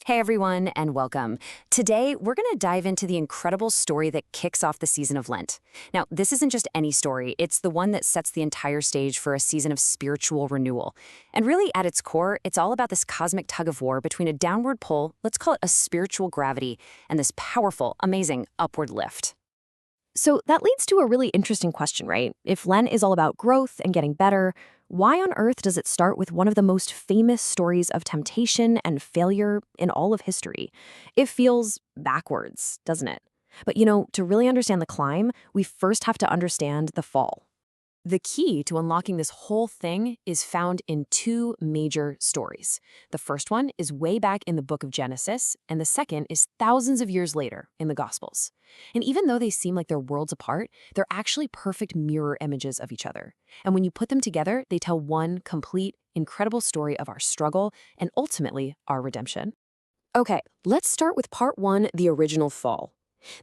Hey everyone, and welcome. Today, we're going to dive into the incredible story that kicks off the season of Lent. Now, this isn't just any story, it's the one that sets the entire stage for a season of spiritual renewal. And really, at its core, it's all about this cosmic tug of war between a downward pull, let's call it a spiritual gravity, and this powerful, amazing upward lift. So that leads to a really interesting question, right? If Lent is all about growth and getting better, why on earth does it start with one of the most famous stories of temptation and failure in all of history? It feels backwards, doesn't it? But to really understand the climb, we first have to understand the fall. The key to unlocking this whole thing is found in two major stories. The first one is way back in the book of Genesis, and the second is thousands of years later in the Gospels. And even though they seem like they're worlds apart, they're actually perfect mirror images of each other. And when you put them together, they tell one complete, incredible story of our struggle and ultimately our redemption. Okay, let's start with part one, the original fall.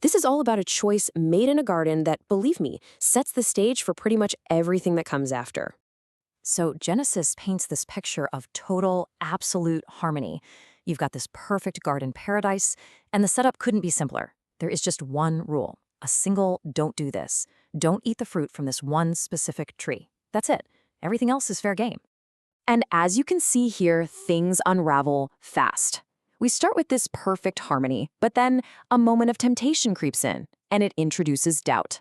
This is all about a choice made in a garden that, believe me, sets the stage for pretty much everything that comes after. So Genesis paints this picture of total, absolute harmony. You've got this perfect garden paradise, and the setup couldn't be simpler. There is just one rule, a single don't do this. Don't eat the fruit from this one specific tree. That's it. Everything else is fair game. And as you can see here, things unravel fast. We start with this perfect harmony, but then a moment of temptation creeps in, and it introduces doubt.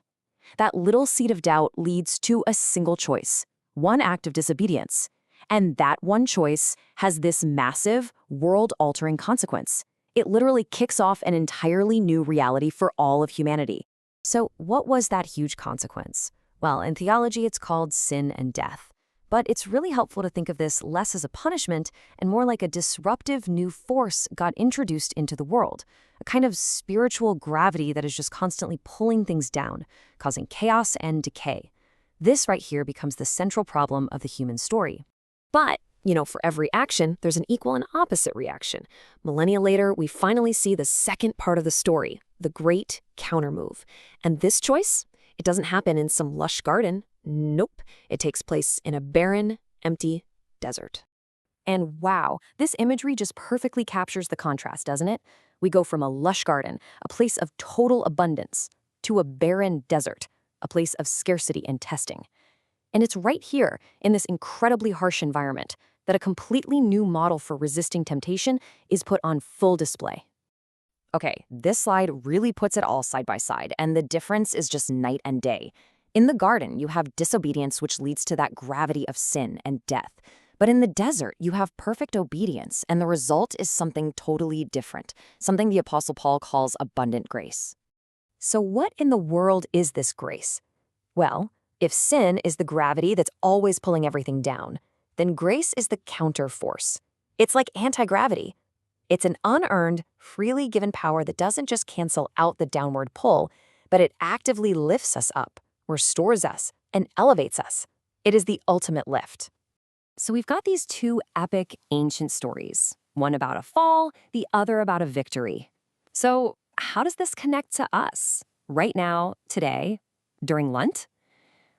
That little seed of doubt leads to a single choice, one act of disobedience. And that one choice has this massive, world-altering consequence. It literally kicks off an entirely new reality for all of humanity. So what was that huge consequence? Well, in theology, it's called sin and death. But it's really helpful to think of this less as a punishment and more like a disruptive new force got introduced into the world, a kind of spiritual gravity that is just constantly pulling things down, causing chaos and decay. This right here becomes the central problem of the human story. But, for every action, there's an equal and opposite reaction. Millennia later, we finally see the second part of the story, the great countermove. And this choice, it doesn't happen in some lush garden. Nope, it takes place in a barren, empty desert. And wow, this imagery just perfectly captures the contrast, doesn't it? We go from a lush garden, a place of total abundance, to a barren desert, a place of scarcity and testing. And it's right here, in this incredibly harsh environment, that a completely new model for resisting temptation is put on full display. Okay, this slide really puts it all side by side, and the difference is just night and day. In the garden, you have disobedience, which leads to that gravity of sin and death. But in the desert, you have perfect obedience, and the result is something totally different, something the Apostle Paul calls abundant grace. So what in the world is this grace? Well, if sin is the gravity that's always pulling everything down, then grace is the counter force. It's like anti-gravity. It's an unearned, freely given power that doesn't just cancel out the downward pull, but it actively lifts us up, restores us, and elevates us. It is the ultimate lift. So we've got these two epic ancient stories, one about a fall, the other about a victory. So how does this connect to us? Right now, today, during Lent?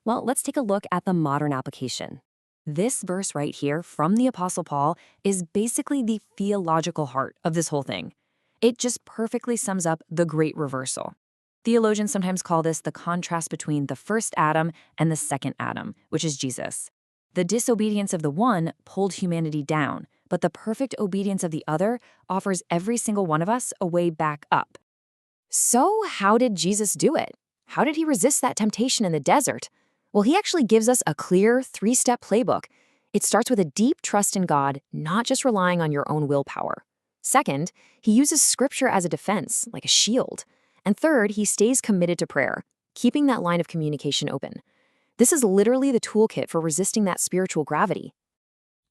Well, let's take a look at the modern application. This verse right here from the Apostle Paul is basically the theological heart of this whole thing. It just perfectly sums up the great reversal. Theologians sometimes call this the contrast between the first Adam and the second Adam, which is Jesus. The disobedience of the one pulled humanity down, but the perfect obedience of the other offers every single one of us a way back up. So how did Jesus do it? How did he resist that temptation in the desert? Well, he actually gives us a clear three-step playbook. It starts with a deep trust in God, not just relying on your own willpower. Second, he uses scripture as a defense, like a shield. And third, he stays committed to prayer, keeping that line of communication open. This is literally the toolkit for resisting that spiritual gravity.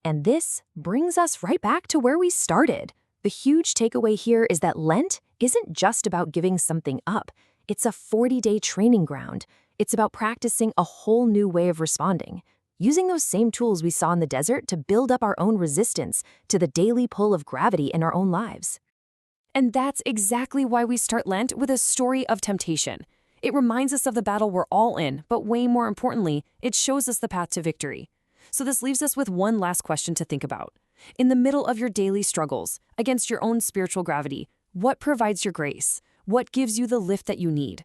And this brings us right back to where we started. The huge takeaway here is that Lent isn't just about giving something up. It's a 40-day training ground. It's about practicing a whole new way of responding, using those same tools we saw in the desert to build up our own resistance to the daily pull of gravity in our own lives. And that's exactly why we start Lent with a story of temptation. It reminds us of the battle we're all in, but way more importantly, it shows us the path to victory. So this leaves us with one last question to think about. In the middle of your daily struggles, against your own spiritual gravity, what provides your grace? What gives you the lift that you need?